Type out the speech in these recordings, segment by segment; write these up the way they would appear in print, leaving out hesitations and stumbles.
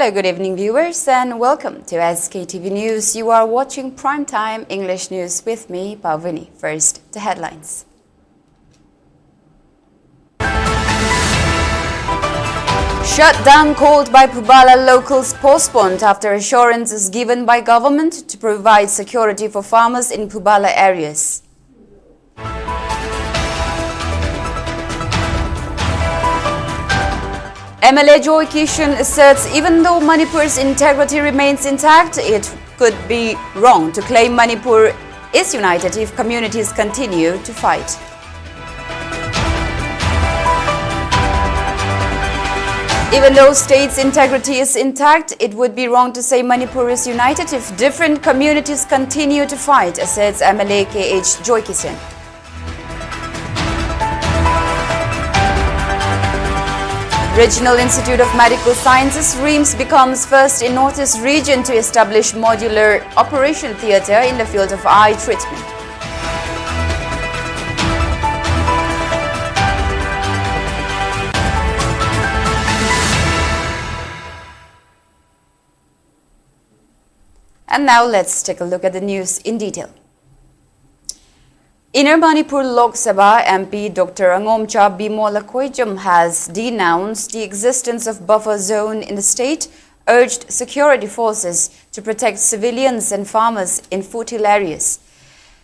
Hello, good evening viewers and welcome to SKTV News. You are watching Primetime English News with me, Pavini. First, the headlines. Shutdown called by Phubala locals postponed after assurances given by government to provide security for farmers in Phubala areas. MLA JOYCE asserts even though Manipur's integrity remains intact, it could be wrong to claim Manipur is united if communities continue to fight. Even though state's integrity is intact, it would be wrong to say Manipur is united if different communities continue to fight, asserts MLA JOYCE. Regional Institute of Medical Sciences (RIMS) becomes first in Northeast region to establish modular operation theatre in the field of eye treatment. And now let's take a look at the news in detail. Inner Manipur Lok Sabha MP Dr. Angomcha Bimolakoijam has denounced the existence of buffer zone in the state, urged security forces to protect civilians and farmers in foothill areas.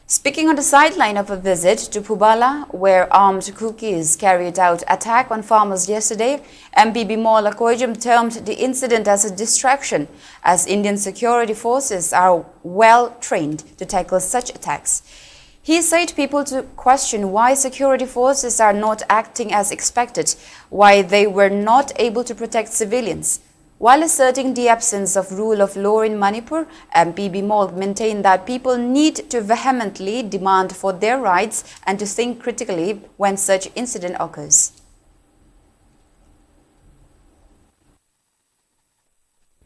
Speaking on the sideline of a visit to Phubala, where armed cookies carried out attack on farmers yesterday, MP Bimolakoijam termed the incident as a distraction, as Indian security forces are well trained to tackle such attacks. He said people to question why security forces are not acting as expected, why they were not able to protect civilians. While asserting the absence of rule of law in Manipur, MP Bimol maintained that people need to vehemently demand for their rights and to think critically when such incident occurs.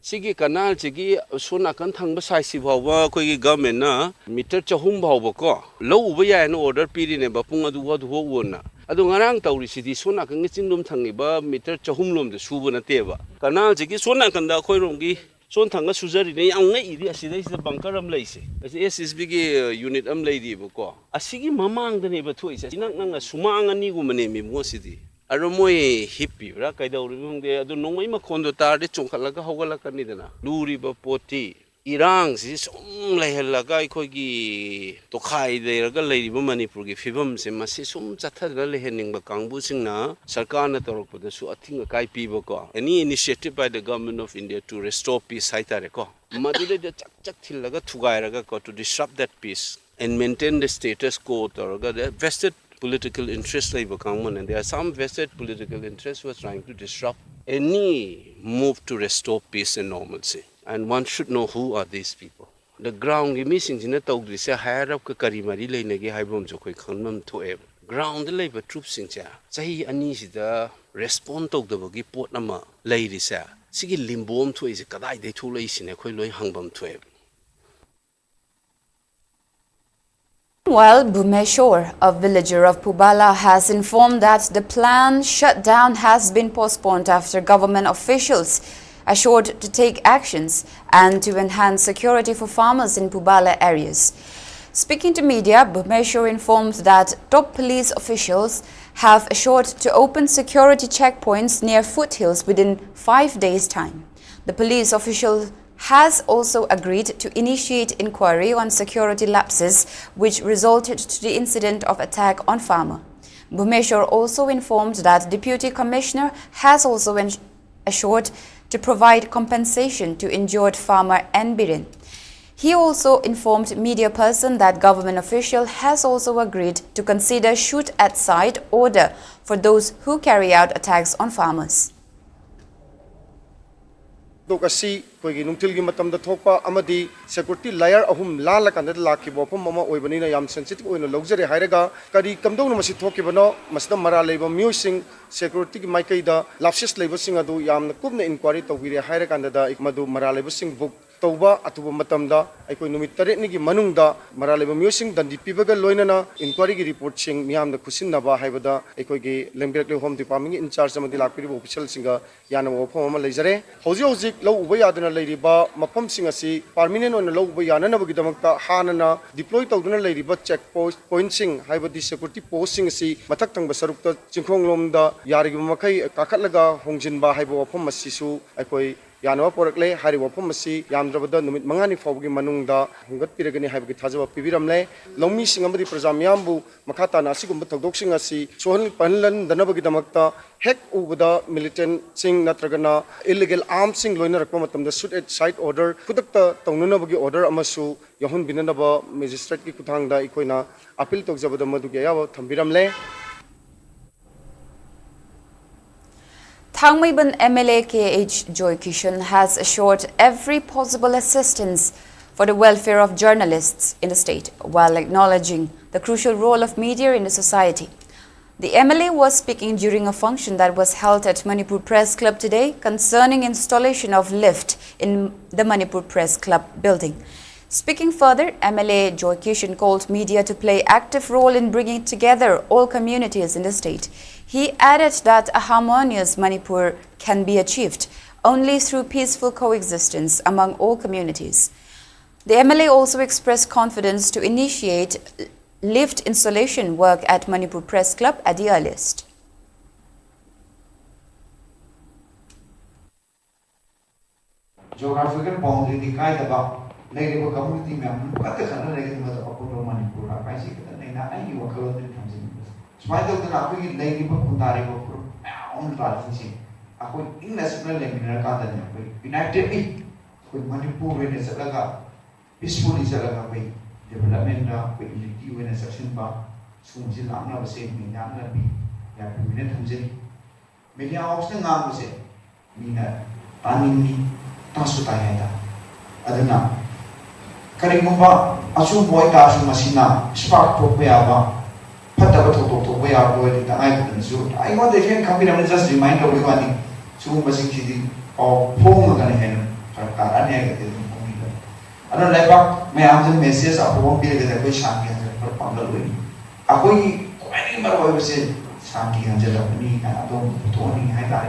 Sigi canal sigi suna kan thang ba sai si bhawa koi gi government na meter chahum bhawa ko lo uba ya no order piri ne ba pung adu wa du ho na adu ngarang tawri sidi suna kan ngi chingdum thangi ba meter chahum lom de subu na te ba canal sigi suna kan da khoi rom gi son thanga sujari ne yang ngai iri asida is bunker am leise SSB gi unit am lei di ba ko asigi mamang de ne ba thoi se nang nang sumang ani gu mane mi mo sidi Aromoi hippie, right? I don't remember. I don't know why my condo tarde chungkalaga hawalaga nidana. Luri ba poti. Irang sis lahelaga ikogi tokai de raga lady Manipur gi fibum se masisum chatha lehening ba kangbu singna sarkar na torok pada su ating kai pi ba ko. Any initiative by the government of India to restore peace haitare ko. Madude de chak thilaga thugai raga ko to disrupt that peace and maintain the status quo toroga the vested political interests like Bakangman, and there are some vested political interests who are trying to disrupt any move to restore peace and normalcy. And one should know who are these people. The ground missing in the talk is a higher up Karimari Lane Hibom Jokoi Kanam to ever. Ground the labor troops in Cha. Sahi Anis the respond to the Bogi Port Nama ladies. Sigi Limbom to is a Kadai de two lace in a Koiloi Hangbam to ever. While Bhumeshwar, a villager of Phubala, has informed that the planned shutdown has been postponed after government officials assured to take actions and to enhance security for farmers in Phubala areas. Speaking to media, Bhumeshwar informed that top police officials have assured to open security checkpoints near foothills within 5 days' time. The police official has also agreed to initiate inquiry on security lapses which resulted to the incident of attack on farmer. Bhumeshwar also informed that Deputy Commissioner has also assured to provide compensation to injured farmer Nbirin. He also informed media person that government official has also agreed to consider shoot at sight order for those who carry out attacks on farmers. Dokasi koigi nungtil gi matam da thokpa amadi security layer ahum la la kan da lakhi bopam mama oibani na yam sensitive oina luxury hairaga kari kamdong na masi thoki bano masda mara leiba musing security gi maikai da lapses leiba sing adu yam na kubna inquiry to gire hairaga da ikmadu mara leiba sing book तौबा अथुब मतमदा अखोई नुमित तरेटनी की मनुंगदा मरालेब म्यूसिंग दंडी पिबगा लोइनना inquiry की report Singh मियाम the खुसिनबा हाइबदा अखोई की लेंबेरक home department की in charge अमदि लाकपिरिब official सिंगा याना वफम अमा लेजरे हौजी हौजी लौ उबा यादना लेरिबा मफम सिंग असि परमानेंट ओन लौ उबा याननबगी दमकता हानना डिप्लॉय तौदुना लेरिबा चेक पॉइंट सिंग हाइबदि सिक्योरिटी पोस्ट सिंग असि मथक तंग सरुकता चिंखोंग लोमदा यारिगि मखै काखतलगा होंजिनबा हाइबो वफम असिसु अखोई यानवा पोरकले हारि वफम असि यामद्रबदा नुमित मंगानी फावगी मनुंगदा हुंगत पिरगनी हाइबगी थाजबा पिबिरमले लौमी सिंग अमदि प्रजा मियामबु मखाताना असिगुंबा थौदोकसिंग असि सोहन पहलन दनबगी दमकता हेक उबदा मिलिटेंट सिंग नत्रगना इलीगल आर्म सिंग लोइना रखपा मतमदा शूट एट साइट ऑर्डर खुदक्ता तौननबगी ऑर्डर अमसु यहुन बिननबा मजिस्ट्रेट की खुथांगदा इखोइना अपील तौजबदा मदुगी याव थंबिरमले Thangmeiban MLA KH JOYCE has assured every possible assistance for the welfare of journalists in the state, while acknowledging the crucial role of media in the society. The MLA was speaking during a function that was held at Manipur Press Club today concerning installation of lift in the Manipur Press Club building. Speaking further, MLA JOYCE called media to play active role in bringing together all communities in the state. He added that a harmonious Manipur can be achieved only through peaceful coexistence among all communities. The MLA also expressed confidence to initiate lift installation work at Manipur Press Club at the earliest. Geographical boundary di kai da ba lai de community me am ka ta khana lai de ma da ko Manipur ka kai si ka nei na ai wa ka de thamjin smai da na ko gi lai de ba khundare ko on tra si ako national level ka da ne ko united ko Manipur ne sa ga peacefully sa ga ko development da ko unity we ne section ba sum ji lam na ba se mi na na bi ya bi ne thamjin media house na ngam se mi na taning ni tasu ta ya da adana karigumba asu boy ta asu masina spark to pe aba phatta ba to we are boy ta ai ko su I want the again come in just remind of one thing su basing chi di or phone ga ne hen sarkar ane ga de ko mi da ana lai ba me am the message of one period da ko shanti han par pangal we akoi ko ani mar wa se shanti han jala ni ana to ni hai da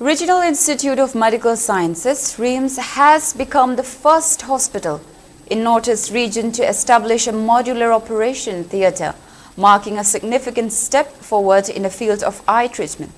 Regional Institute of Medical Sciences, RIMS, has become the first hospital in Northeast region to establish a modular operation theatre, marking a significant step forward in the field of eye treatment.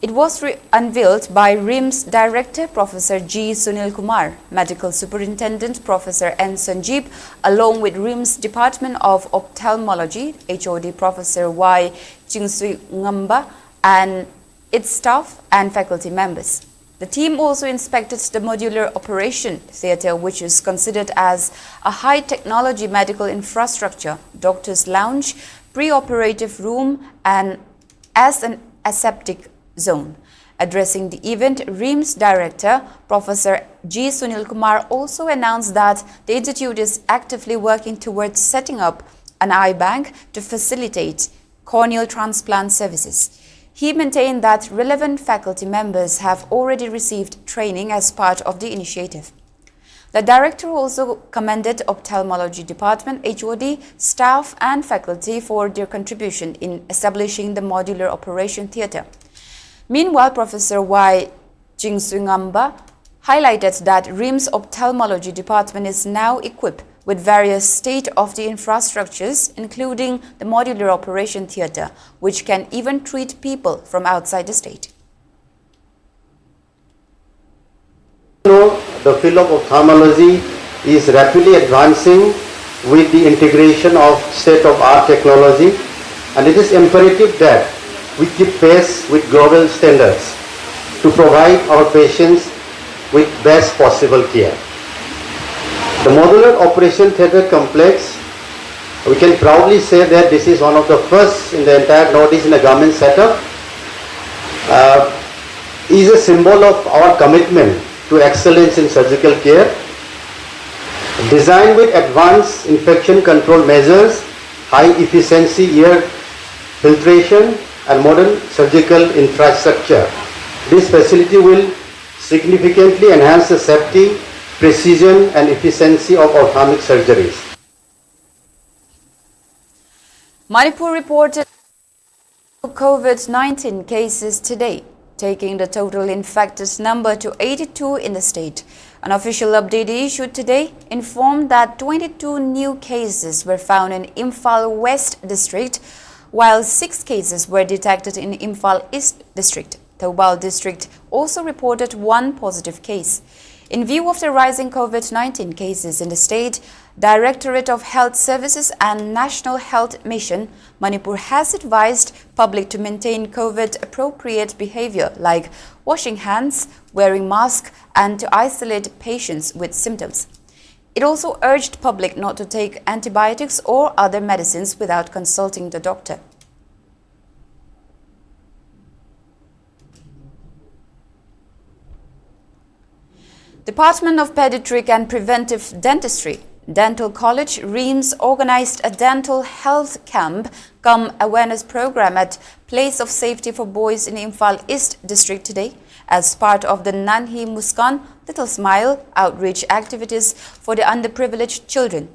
It was unveiled by RIMS Director Professor G. Sunil Kumar, Medical Superintendent Professor N. Sanjeev, along with RIMS Department of Ophthalmology, HOD Professor Y. Jingsui Ngamba, and its staff and faculty members. The team also inspected the modular operation theatre, which is considered as a high-technology medical infrastructure, doctor's lounge, pre-operative room, and as an aseptic zone. Addressing the event, RIMS Director Professor G. Sunil Kumar also announced that the institute is actively working towards setting up an eye bank to facilitate corneal transplant services. He maintained that relevant faculty members have already received training as part of the initiative. The director also commended Ophthalmology Department, HOD, staff and faculty for their contribution in establishing the modular operation theatre. Meanwhile, Professor Y. Jingsungamba highlighted that RIMS Ophthalmology Department is now equipped with various state-of-the infrastructures, including the modular operation theatre, which can even treat people from outside the state. The field of ophthalmology is rapidly advancing with the integration of state-of-art technology, and it is imperative that we keep pace with global standards to provide our patients with best possible care. The modular operation theatre complex, we can proudly say that this is one of the first in the entire Northeast in a government setup, is a symbol of our commitment to excellence in surgical care. Designed with advanced infection control measures, high efficiency air filtration and modern surgical infrastructure, this facility will significantly enhance the safety, precision and efficiency of ophthalmic surgeries. Manipur reported COVID-19 cases today, taking the total infected number to 82 in the state. An official update issued today informed that 22 new cases were found in Imphal West District, while 6 cases were detected in Imphal East District. Phubala District also reported 1 positive case. In view of the rising COVID-19 cases in the state, Directorate of Health Services and National Health Mission, Manipur has advised public to maintain COVID-appropriate behavior like washing hands, wearing masks, and to isolate patients with symptoms. It also urged public not to take antibiotics or other medicines without consulting the doctor. Department of Pediatric and Preventive Dentistry, Dental College, REAMS organized a dental health camp cum awareness program at Place of Safety for Boys in Imphal East District today as part of the Nanhi Muskan Little Smile outreach activities for the underprivileged children.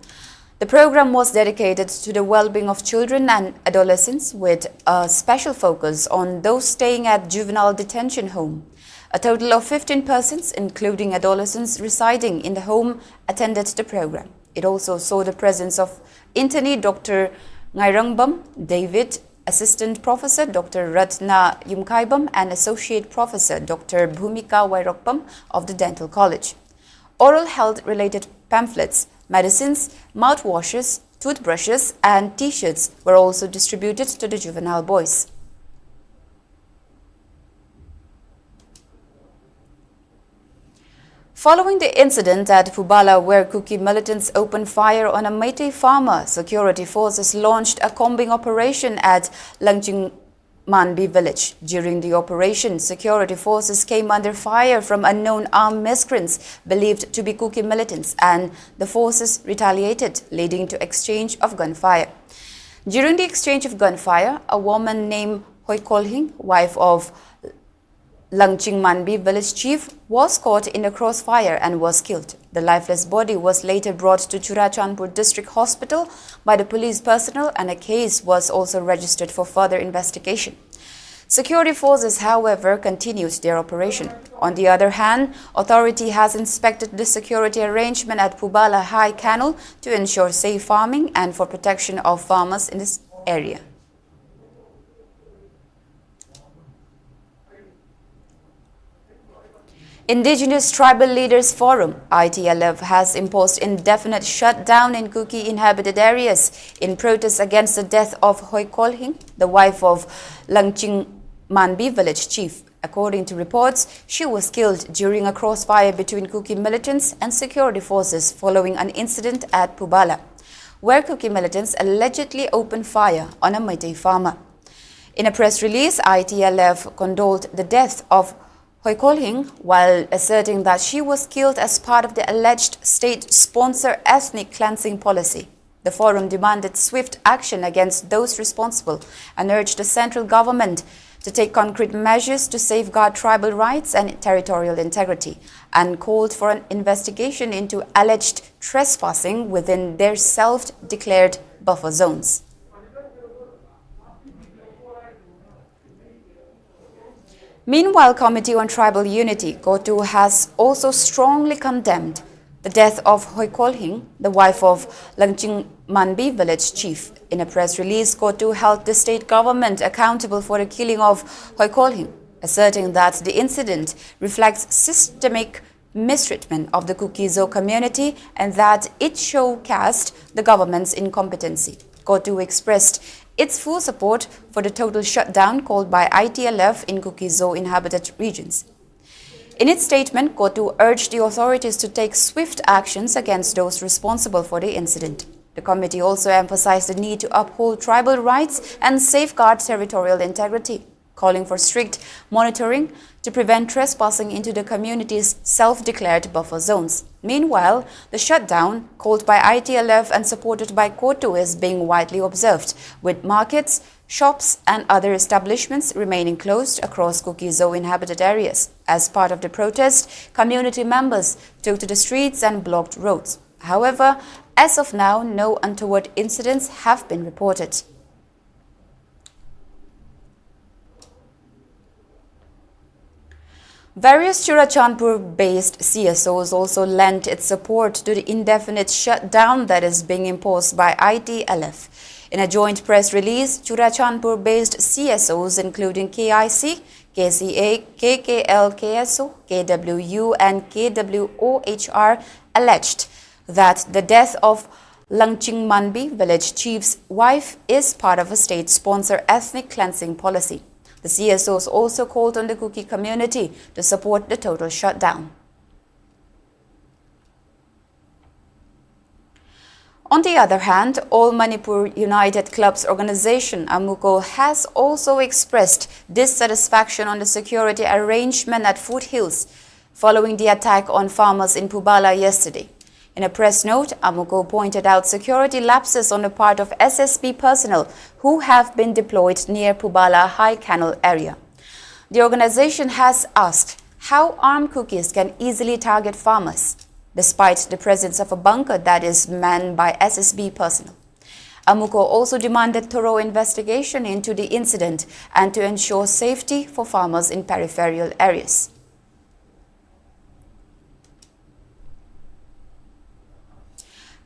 The program was dedicated to the well-being of children and adolescents with a special focus on those staying at juvenile detention home. A total of 15 persons, including adolescents residing in the home, attended the program. It also saw the presence of internee Dr. Ngairangbam David, Assistant Professor Dr. Ratna Yumkaibam, and Associate Professor Dr. Bhumika Wairokbam of the Dental College. Oral health-related pamphlets, medicines, mouthwashes, toothbrushes, and T-shirts were also distributed to the juvenile boys. Following the incident at Phubala where Kuki militants opened fire on a Meitei farmer, security forces launched a combing operation at Langching Manbi village. During the operation, security forces came under fire from unknown armed miscreants believed to be Kuki militants, and the forces retaliated, leading to exchange of gunfire. During the exchange of gunfire, a woman named Hoi Kolhing, wife of Langching Manbi village chief, was caught in a crossfire and was killed. The lifeless body was later brought to Churachandpur district hospital by the police personnel, and a case was also registered for further investigation. Security forces, however, continued their operation. On the other hand, authority has inspected the security arrangement at Phubala High Canal to ensure safe farming and for protection of farmers in this area. Indigenous Tribal Leaders Forum, ITLF, has imposed indefinite shutdown in Kuki inhabited areas in protest against the death of Hoi Kolhing, the wife of Langching Manbi village chief. According to reports, she was killed during a crossfire between Kuki militants and security forces following an incident at Phubala, where Kuki militants allegedly opened fire on a Meitei farmer. In a press release, ITLF condoled the death of Hoi Kolhing while asserting that she was killed as part of the alleged state-sponsored ethnic cleansing policy. The forum demanded swift action against those responsible and urged the central government to take concrete measures to safeguard tribal rights and territorial integrity, and called for an investigation into alleged trespassing within their self-declared buffer zones. Meanwhile, Committee on Tribal Unity, KOTU, has also strongly condemned the death of Hoi Kolhing, the wife of Langching Manbi village chief. In a press release, KOTU held the state government accountable for the killing of Hoi Kolhing, asserting that the incident reflects systemic mistreatment of the Kuki-Zo community and that it showcased the government's incompetency. KOTU expressed its full support for the total shutdown called by ITLF in Kuki-Zo inhabited regions. In its statement, KOTU urged the authorities to take swift actions against those responsible for the incident. The committee also emphasized the need to uphold tribal rights and safeguard territorial integrity, calling for strict monitoring to prevent trespassing into the community's self-declared buffer zones. Meanwhile, the shutdown, called by ITLF and supported by KOTU, is being widely observed, with markets, shops and other establishments remaining closed across Kuki-Zo inhabited areas. As part of the protest, community members took to the streets and blocked roads. However, as of now, no untoward incidents have been reported. Various Churachandpur-based CSOs also lent its support to the indefinite shutdown that is being imposed by ITLF. In a joint press release, Churachandpur-based CSOs including KIC, KCA, KKL, KSO, KWU and KWOHR alleged that the death of Langching Manbi village chief's wife is part of a state-sponsored ethnic cleansing policy. The CSOs also called on the Kuki community to support the total shutdown. On the other hand, All Manipur United Clubs organization, AMUCO, has also expressed dissatisfaction on the security arrangement at Foothills following the attack on farmers in Phubala yesterday. In a press note, AMUCO pointed out security lapses on the part of SSB personnel who have been deployed near Phubala High Canal area. The organization has asked how armed cookies can easily target farmers, despite the presence of a bunker that is manned by SSB personnel. AMUCO also demanded thorough investigation into the incident and to ensure safety for farmers in peripheral areas.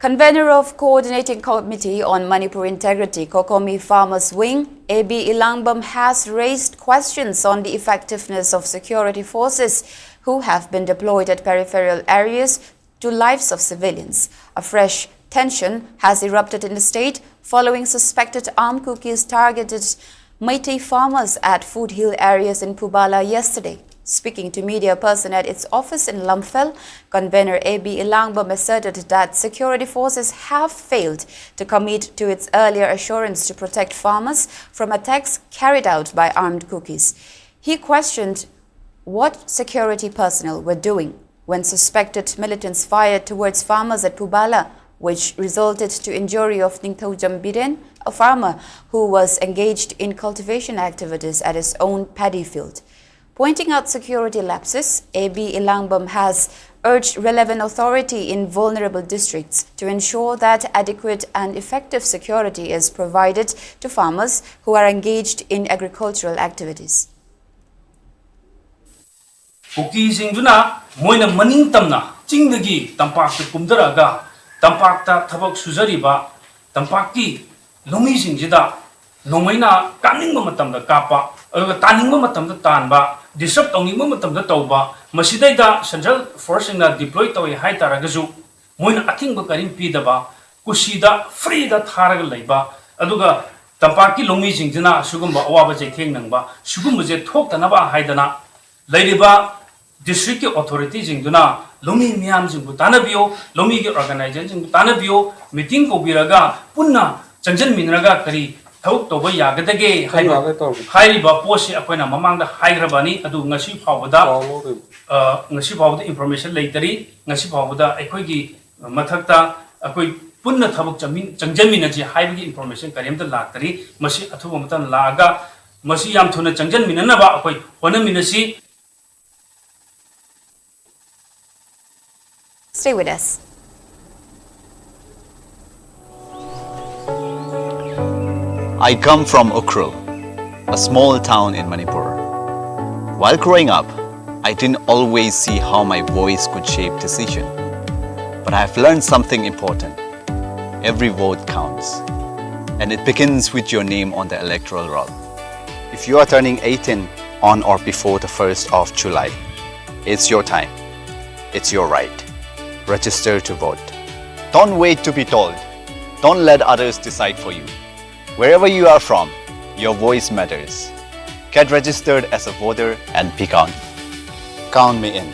Convener of Coordinating Committee on Manipur Integrity, Kokomi Farmers Wing, A.B. Ilangbam, has raised questions on the effectiveness of security forces who have been deployed at peripheral areas to lives of civilians. A fresh tension has erupted in the state following suspected armed cookies targeted Meitei farmers at foothill areas in Phubala yesterday. Speaking to media person at its office in Imphal, convener A.B. Ilangbam asserted that security forces have failed to commit to its earlier assurance to protect farmers from attacks carried out by armed cookies. He questioned what security personnel were doing when suspected militants fired towards farmers at Phubala, which resulted to injury of Ningthau Biren, a farmer who was engaged in cultivation activities at his own paddy field. Pointing out security lapses, A.B. Ilangbam has urged relevant authority in vulnerable districts to ensure that adequate and effective security is provided to farmers who are engaged in agricultural activities. Kukisingduna moina maning tamna chingdagi tampakta kumdaraga tampakta thabak sujariba tampakki lomisingjida nomaina kaningba matamda kapa aduga taningba matamda tanba disrupt tongingba matamda tauba masidaida central force na deploy tawi hai taragasu moina athingba karim pidaba kusida free da tharaga leiba aduga tampakki lomisingjina sugumba awaba jetheng nangba sugumba je thoktanaba haidana leiriba district authorities ingduna lomi miam jingbu tanabio lomi ge organization jingbu tanabio meeting ko biraga punna changjan minraga kari thawuk toba yagadage hairiba post akoina mamangda haigrabani adu ngasi phawda information leitari ngasi phawda akoi gi mathakta akoi punna thabuk changjan minaji haibagi information karimda laktari masi athuba matan laaga masi yam thuna changjan minanaba akoi hona minasi. Stay with us. I come from Ukhrul, a small town in Manipur. While growing up, I didn't always see how my voice could shape decision. But I have learned something important. Every vote counts. And it begins with your name on the electoral roll. If you are turning 18 on or before the 1st of July, it's your time. It's your right. Register to vote. Don't wait to be told. Don't let others decide for you. Wherever you are from, your voice matters. Get registered as a voter and be counted. Count me in.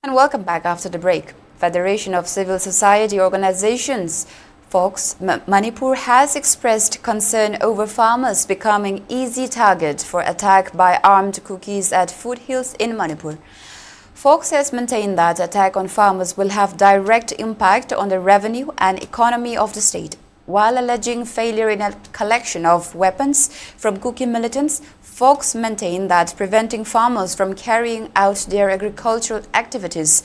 And welcome back after the break. Federation of Civil Society Organizations Folks, Manipur has expressed concern over farmers becoming easy target for attack by armed cookies at foothills in Manipur. Folks has maintained that attack on farmers will have direct impact on the revenue and economy of the state. while alleging failure in a collection of weapons from Kuki militants. Folks maintain that preventing farmers from carrying out their agricultural activities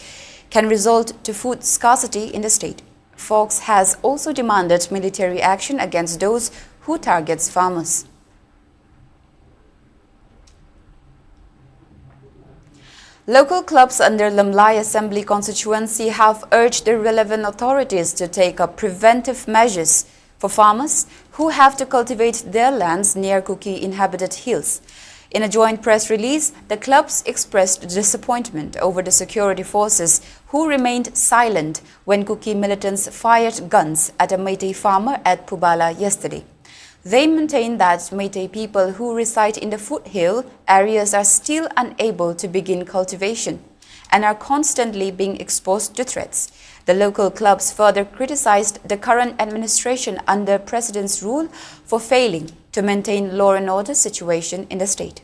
can result to food scarcity in the state. Folks has also demanded military action against those who targets farmers. Local clubs under Lamlai Assembly constituency have urged the relevant authorities to take up preventive measures for farmers who have to cultivate their lands near Kuki inhabited hills. In a joint press release, the clubs expressed disappointment over the security forces who remained silent when Kuki militants fired guns at a Meitei farmer at Phubala yesterday. They maintain that Meitei people who reside in the foothill areas are still unable to begin cultivation and are constantly being exposed to threats. The local clubs further criticized the current administration under President's rule for failing to maintain law and order situation in the state.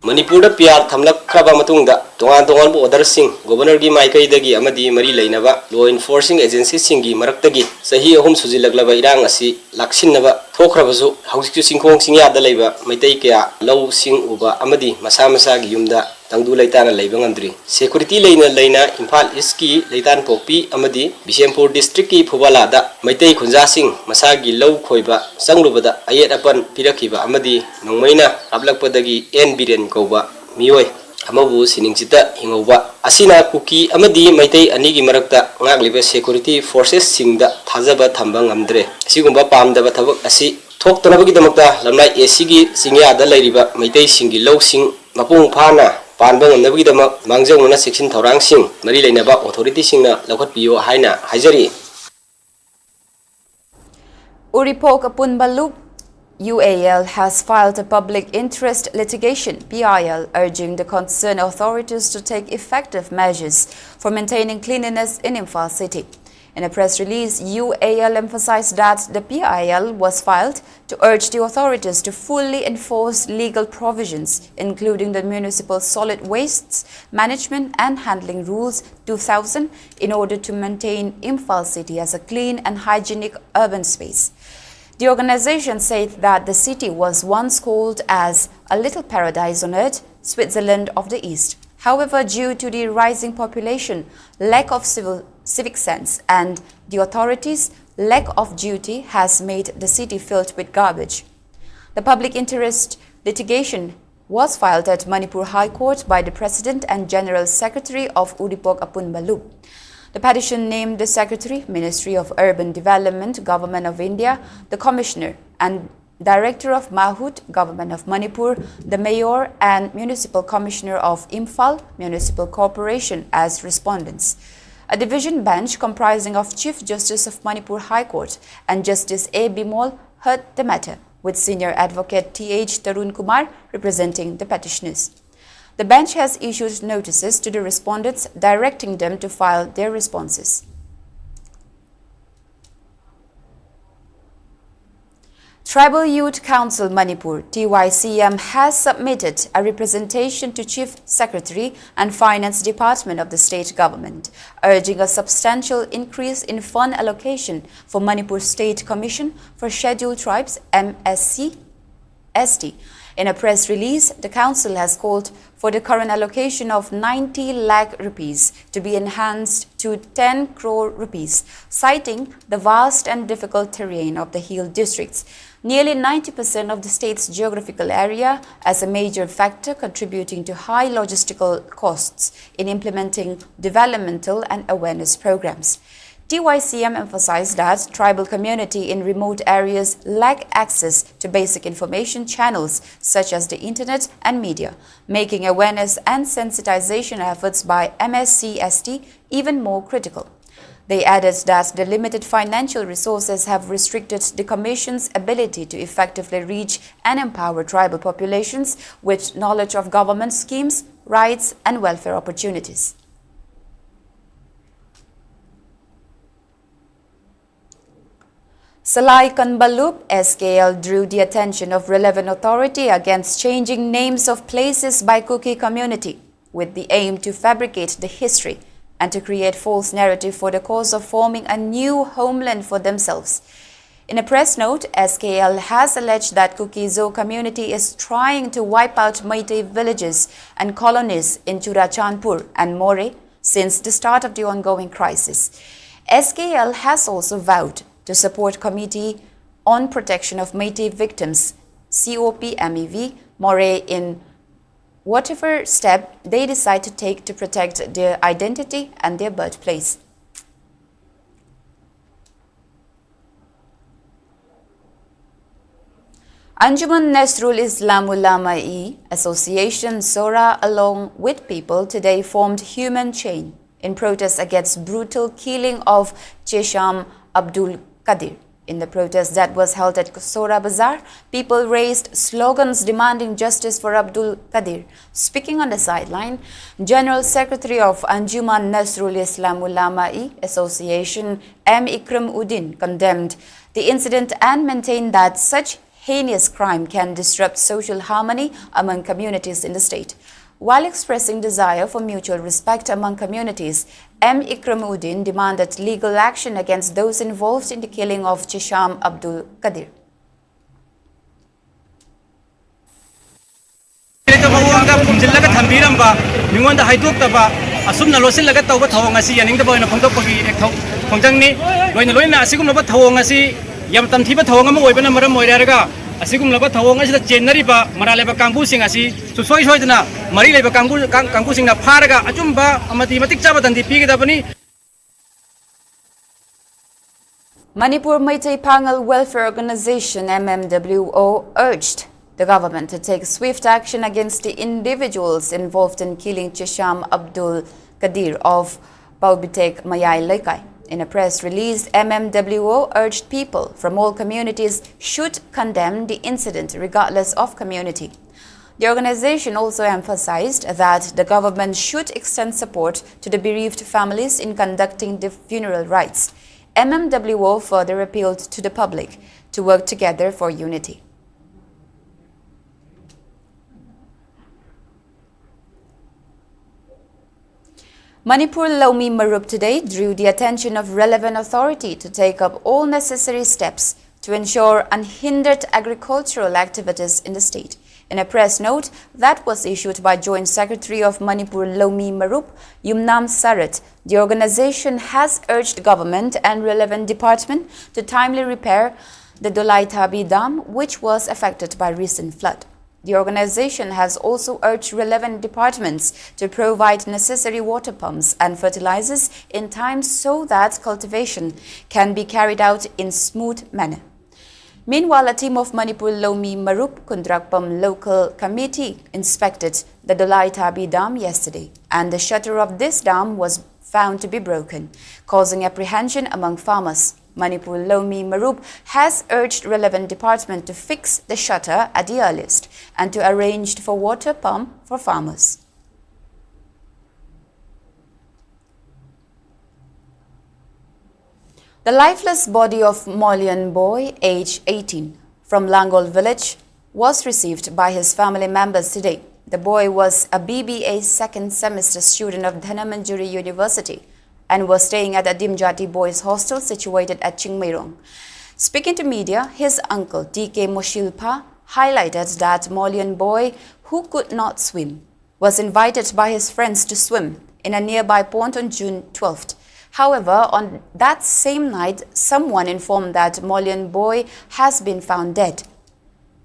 Manipur PR thamlak khaba matungda tongan order sing governor gi maikai dagi amadi mari leinaba law enforcing agency singi maraktagi sahi ahum sujilaglaba irang asi laksinaba thokrabasu hausikju singkhong singya da leiba maitai kya law sing uba amadi masa gi yumda tangdu leitana leiba ngamdri security leina Imphal East ki leitan pokpi amadi Bisempur district ki Phubala da maitai khunja sing masa gi law khoiba sanglubada ayet apan pirakiba amadi nongmaina ablakpadagi en biren koba mioi amabu siningchita hingoba asina Kuki amadi maitai anigi marakta ngagliba security forces singda thajaba thamba ngamdre asigumba pamdaba thabak asi thoktanabagi damakta lamlai AC gi singya da leiriba maitai singi law sing mapung phana panba ngamnabagi damak mangjongna section thorang sing mari leinaba authority singna lokhatpiyo haina hajari Uripok Apunbalup UAL has filed a public interest litigation, PIL, urging the concerned authorities to take effective measures for maintaining cleanliness in Imphal city. In a press release, UAL emphasized that the PIL was filed to urge the authorities to fully enforce legal provisions, including the Municipal Solid Wastes Management and Handling Rules 2000, in order to maintain Imphal city as a clean and hygienic urban space. The organization said that the city was once called as a little paradise on earth, Switzerland of the East. However, due to the rising population, lack of civic sense and the authorities' lack of duty has made the city filled with garbage. The public interest litigation was filed at Manipur High Court by the President and General Secretary of Uripok Apunbalup. The petition named the Secretary, Ministry of Urban Development, Government of India, the Commissioner and Director of Mahut, Government of Manipur, the Mayor and Municipal Commissioner of Imphal, Municipal Corporation as respondents. A division bench comprising of Chief Justice of Manipur High Court and Justice A. Bimol heard the matter, with Senior Advocate T.H. Tarun Kumar representing the petitioners. The bench has issued notices to the respondents directing them to file their responses. Tribal Youth Council Manipur (TYCM) has submitted a representation to Chief Secretary and Finance Department of the state government, urging a substantial increase in fund allocation for Manipur State Commission for Scheduled Tribes (MSC-ST). In a press release, the council has called for the current allocation of 90 lakh rupees to be enhanced to 10 crore rupees, citing the vast and difficult terrain of the hill districts, nearly 90% of the state's geographical area, as a major factor contributing to high logistical costs in implementing developmental and awareness programs. TYCM emphasized that tribal community in remote areas lack access to basic information channels such as the internet and media, making awareness and sensitization efforts by MSC-ST even more critical. They added that the limited financial resources have restricted the Commission's ability to effectively reach and empower tribal populations with knowledge of government schemes, rights, and welfare opportunities. Salai Kanbalup SKL drew the attention of relevant authority against changing names of places by Kuki community with the aim to fabricate the history and to create false narrative for the cause of forming a new homeland for themselves. In a press note, SKL has alleged that Kuki-Zo community is trying to wipe out Meitei villages and colonies in Churachandpur and More since the start of the ongoing crisis. SKL has also vowed to support Committee on Protection of Meitei Victims, COPMEV, More in whatever step they decide to take to protect their identity and their birthplace. Anjuman Nasrul Islam Ulama-e Association Sora along with people today formed human chain in protest against brutal killing of Chesham Abdul Qadir. In the protest that was held at Sora Bazaar, people raised slogans demanding justice for Abdul Qadir. Speaking on the sideline, General Secretary of Anjuman Nasrul Islam Ulama-e Association M. Ikram Uddin condemned the incident and maintained that such heinous crime can disrupt social harmony among communities in the state. While expressing desire for mutual respect among communities, M. Ikram Uddin demanded legal action against those involved in the killing of Chesham Abdul Qadir. Yam tamthiba thawanga mo oibana maram moiraga asigum laba thawanga sida chenari ba maraleba kangbu sing asi susoi soidna mari leba kangbu sing na pharaga achumba amati matik chaba dandi pigedabani. Manipur Meitei Pangal Welfare Organization MMWO urged the government to take swift action against the individuals involved in killing Chesham Abdul Qadir of Paubitek Mayai Lekai. In a press release, MMWO urged people from all communities should condemn the incident regardless of community. The organization also emphasized that the government should extend support to the bereaved families in conducting the funeral rites. MMWO further appealed to the public to work together for unity. Manipur Lomi Marup today drew the attention of relevant authority to take up all necessary steps to ensure unhindered agricultural activities in the state. In a press note that was issued by Joint Secretary of Manipur Lomi Marup, Yumnam Sarat, the organization has urged government and relevant department to timely repair the Dolai Thabi Dam, which was affected by recent flood. The organization has also urged relevant departments to provide necessary water pumps and fertilizers in time so that cultivation can be carried out in smooth manner. Meanwhile, a team of Manipur Lomi Marup Kundrakpam local committee inspected the Dolai Thabi Dam yesterday, and the shutter of this dam was found to be broken, causing apprehension among farmers. Manipur Lomi Marup has urged relevant department to fix the shutter at the earliest and to arrange for water pump for farmers. The lifeless body of Molian boy, age 18, from Langol village was received by his family members today. The boy was a BBA second semester student of Dhanamanjuri University and was staying at a Dimjati boys hostel situated at Chingmairong. Speaking to media, his uncle DK Moshilpa highlighted that Molian boy who could not swim was invited by his friends to swim in a nearby pond on June 12th. However, on that same night, someone informed that Molian boy has been found dead.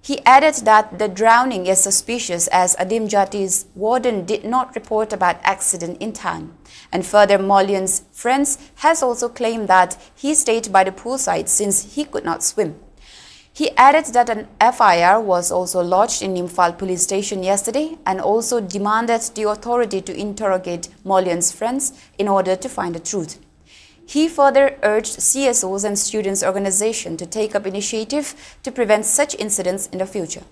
He added that the drowning is suspicious as Adim Jati's warden did not report about accident in time. And further, Molian's friends has also claimed that he stayed by the poolside since he could not swim. He added that an FIR was also lodged in Imphal police station yesterday and also demanded the authority to interrogate Molian's friends in order to find the truth. He further urged CSOs and students' organization to take up initiative to prevent such incidents in the future.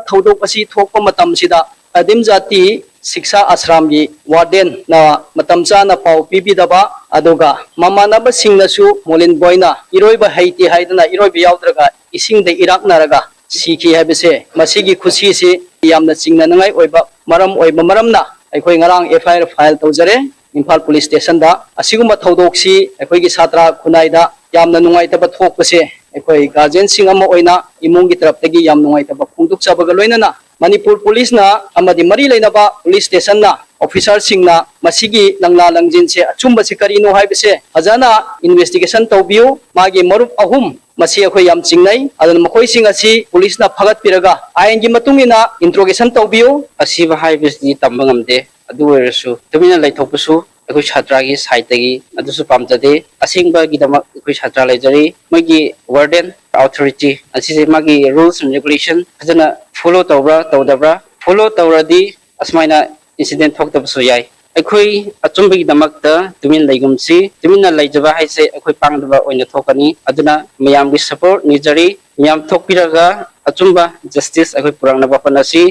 Thodok asi thokpa matam sida Adim Jati Siksha Ashram gi warden na matam chana pau pibidaba aduga mamanaba singnasu Molin boyna iroiba haiti haidana iroiba yaudраga ising de irak naraga siki habise masigi khusi si yamna chingna nangai oiba maramna akhoi ngarang FIR file tawjare Imphal police station da asiguma thodoksi akhoi gi satra khunai da yamna nungai taba thokpase akhoi guardian sing ama oina imungi taraptagi yam nungai taba khungduk chabaga loinana Manipur police na amadi mari leinaba police station na officer sing na masigi langla langjin se achumba se karino haibese ajana investigation tawbiu magi marup ahum masi akhoi yam chingnai adana makhoi sing asi police na phagat piraga ain gi matungina interrogation tawbiu asiba haibesi tambangamde aduweresu tumina laithopsu akhoi chhatra gi site gi adusu pamjade asingba gi dama akhoi chhatra laijari magi warden authority asise magi rules and regulation ajana follow tawdabra follow tawradi asmaina incident thoktabsu yai akhoi achumba gi damakta tumin laigumsi tumina laijaba haise akhoi pangdaba oina thokani aduna mayam gi support nijari mayam thokpiraga achumba justice akhoi purangna bapanasi.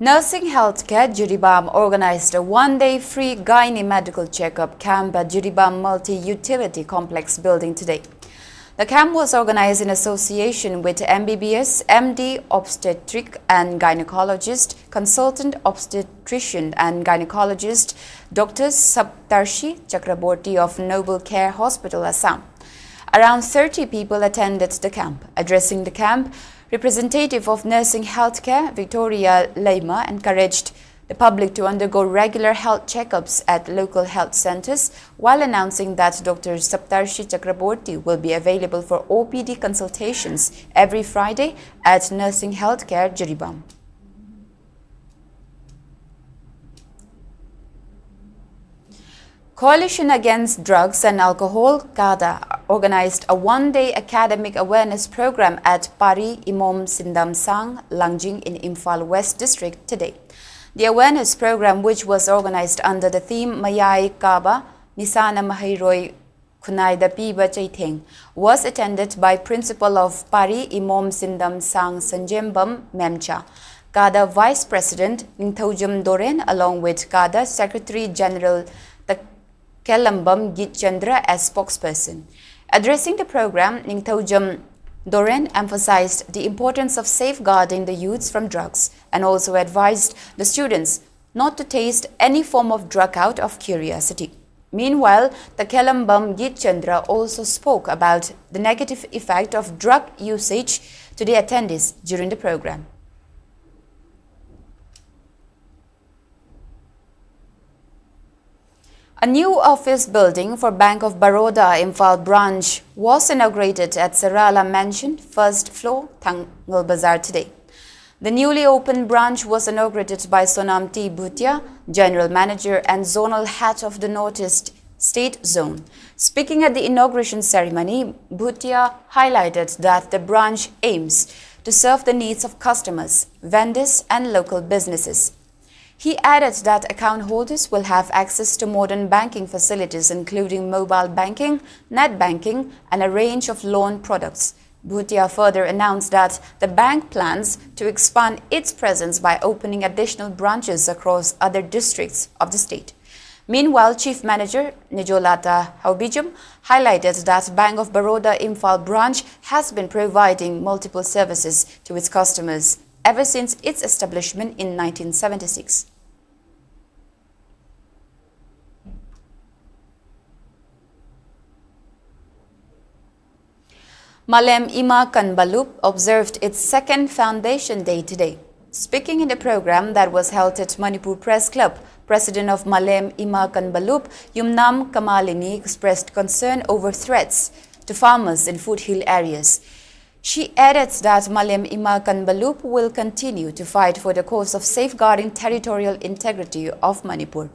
Nursing Healthcare Jiribam organized a one-day free gynae medical checkup camp at Jiribam Multi-Utility Complex building today. The camp was organized in association with MBBS, MD, obstetric and gynecologist, consultant obstetrician and gynecologist, Dr. Sktv'S Chakraborty of Noble Care Hospital, Assam. Around 30 people attended the camp. Addressing the camp, representative of Nursing Healthcare, Victoria Leima, encouraged the public to undergo regular health checkups at local health centers while announcing that Dr. Sktv'S Chakraborty will be available for OPD consultations every Friday at Nursing Healthcare, Jiribam. Coalition Against Drugs and Alcohol, CADA, organized a one-day academic awareness program at Pari Imom Sindam Sang, Langjing in Imphal West District today. The awareness program, which was organized under the theme Mayai Kaba, Nisana Mahairoi Kunaida Piba Chaiteng, was attended by Principal of Pari Imom Sindam Sang Sanjembam Memcha, CADA Vice President Ningthojum Doren, along with CADA Secretary General Kelambam Gitchandra as spokesperson. Addressing the program, Ningthojum Doren emphasized the importance of safeguarding the youths from drugs and also advised the students not to taste any form of drug out of curiosity. Meanwhile, the Kelambam Gitchandra also spoke about the negative effect of drug usage to the attendees during the program. A new office building for Bank of Baroda Imphal branch was inaugurated at Sarala Mansion, first floor, Thangal Bazaar today. The newly opened branch was inaugurated by Sonam T. Bhutia, General Manager and Zonal Head of the Northeast State Zone. Speaking at the inauguration ceremony, Bhutia highlighted that the branch aims to serve the needs of customers, vendors and local businesses. He added that account holders will have access to modern banking facilities including mobile banking, net banking and a range of loan products. Bhutia further announced that the bank plans to expand its presence by opening additional branches across other districts of the state. Meanwhile, Chief Manager Nijolata Haubijum highlighted that Bank of Baroda Imphal branch has been providing multiple services to its customers ever since its establishment in 1976. Malem Ima Kanbalup observed its second Foundation Day today. Speaking in the program that was held at Manipur Press Club, President of Malem Ima Kanbalup, Yumnam Kamalini, expressed concern over threats to farmers in foothill areas. She added that Malem Ima Kanbalup will continue to fight for the cause of safeguarding territorial integrity of Manipur.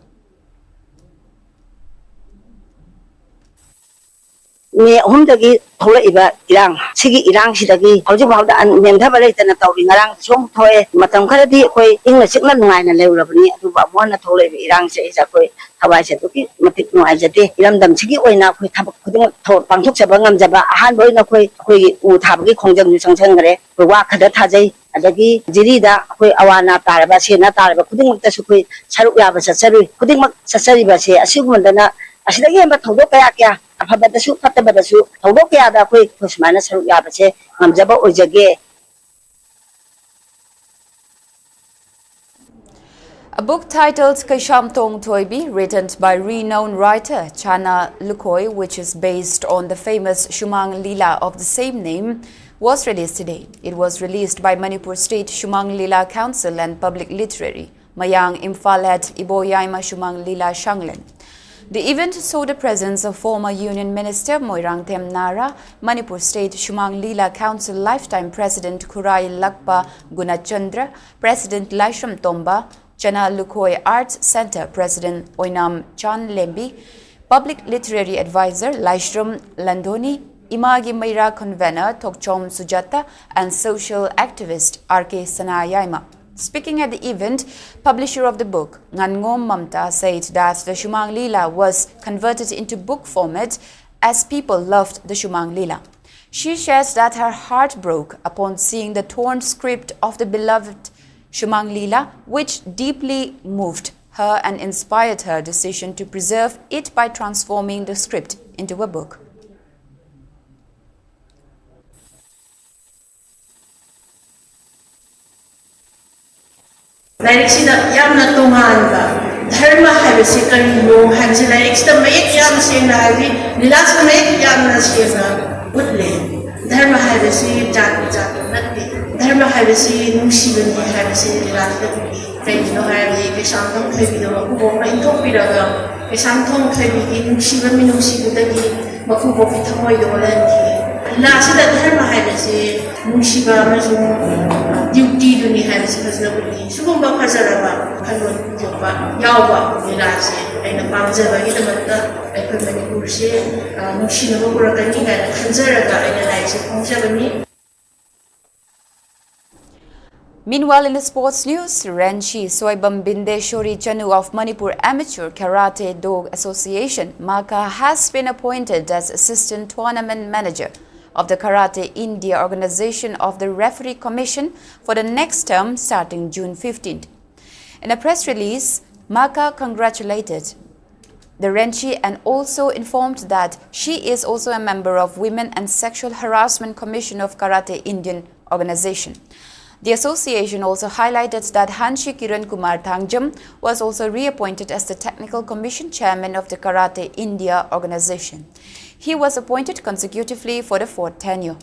Me ahumdagi tholaiba irang sigi irang sidagi hauji bawda an nemthaba leitana tawri ngarang som thoe matam kharadi koi ingna sikna nungaina leurabani adu ba mona tholaiba irang se isa koi thawai se tuki matik nungai jate iramdam sigi oina koi thabak khuding pangthok jaba ngamjaba ahan boina koi u thabagi khongjam ni sangsang gare koi wa khada thajai adagi jirida koi awana taraba sena taraba khuding makta su koi saruk yaba satsarui khuding mak satsari ba se asigumandana asidagi amba thodo kaya kya ꯑꯐꯕꯗꯁꯨ ꯐꯠꯇꯕꯗꯁꯨ ꯊꯧꯗꯣꯛ ꯀꯌꯥꯗ ꯑꯩꯈꯣꯏ ꯁꯨꯃꯥꯏꯅ ꯁꯔꯨꯛ ꯌꯥꯕꯁꯦ ꯉꯝꯖꯕ ꯑꯣꯏꯖꯒꯦ. A book titled Kaisham Tong Thoibi, written by renowned writer Chana Lukhoi, which is based on the famous Shumang Lila of the same name, was released today. It was released by Manipur State Shumang Lila Council and Public Literary, Mayang Imphal at Iboyaima Shumang Lila Shanglen. The event saw the presence of former Union Minister Moirang Them Nara, Manipur State Shumang Lila Council Lifetime President Kurai Lakpa Gunachandra, President Laishram Tomba, Chana Lukhoi Arts Center President Oinam Chan Lembi, Public Literary Advisor Laishram Landoni, Imagi Meira Convener Tokchom Sujata, and social activist R.K. Sanayaima. Speaking at the event, publisher of the book, Ngangom Mamta, said that the Shumang Lila was converted into book format as people loved the Shumang Lila. She shares that her heart broke upon seeing the torn script of the beloved Shumang Lila, which deeply moved her and inspired her decision to preserve it by transforming the script into a book. Laiksida yamna tonganba dharma haibasi karino hansi laiksida mayek yam sena habi nilas mayek yamna sena utle dharma haibasi jat natti dharma haibasi nungsibani haibasi nilasda kaino habi kesam thong khabi do ko ba inthok piraga kesam thong khabi ki nungsibami nungsibudagi mafu bo ki thamoi do lanthi lasida dharma haibasi nungsiba amazung duty duni haibasi fazna buli sugumba fazaraba khalon joba yawa nilase aina pamjaba gi damatta aikoi manipur se nungsinaba purakani ga khanjaraga aina laise khongjabani. Meanwhile, in the sports news, Renchi Soibam Bindeshori Chanu of Manipur Amateur Karate Dog Association, Maka, has been appointed as Assistant Tournament Manager of the Karate India organization of the Referee Commission for the next term starting June 15th. In a press release, Maka congratulated the Renchi and also informed that she is also a member of Women and Sexual Harassment Commission of Karate Indian organization. The association also highlighted that Hanshi Kiran Kumar Thangjam was also reappointed as the Technical Commission Chairman of the Karate India organization. He was appointed consecutively for the 4th tenure.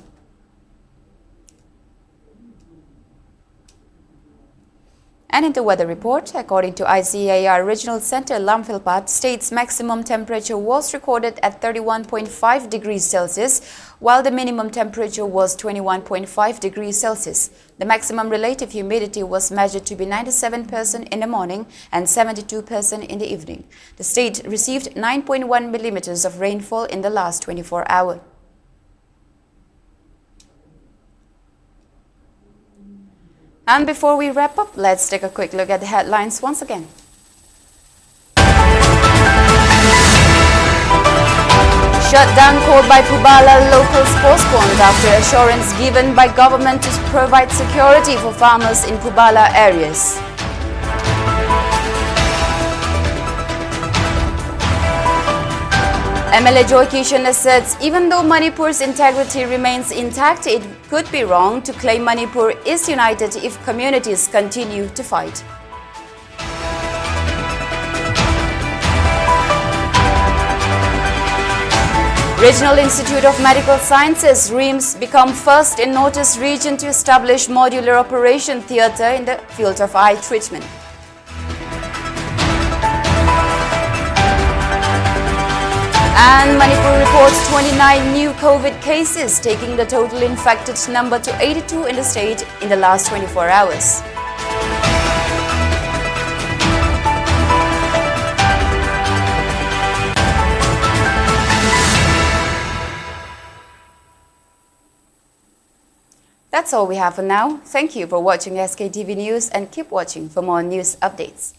And in the weather report, according to ICAR Regional Center Lamphilpat, state's maximum temperature was recorded at 31.5 degrees Celsius, while the minimum temperature was 21.5 degrees Celsius. The maximum relative humidity was measured to be 97% in the morning and 72% in the evening. The state received 9.1 millimeters of rainfall in the last 24 hours. And before we wrap up, let's take a quick look at the headlines once again. Shutdown called by Phubala locals postponed after assurance given by government to provide security for farmers in Phubala areas. MLA JOYCE asserts even though Manipur's integrity remains intact, it could be wrong to claim Manipur is united if communities continue to fight. Regional Institute of Medical Sciences RIMS become first in Northeast region to establish modular operation theatre in the field of eye treatment. And Manipur reports 29 new COVID cases, taking the total infected number to 82 in the state in the last 24 hours. That's all we have for now. Thank you for watching SKTV News and keep watching for more news updates.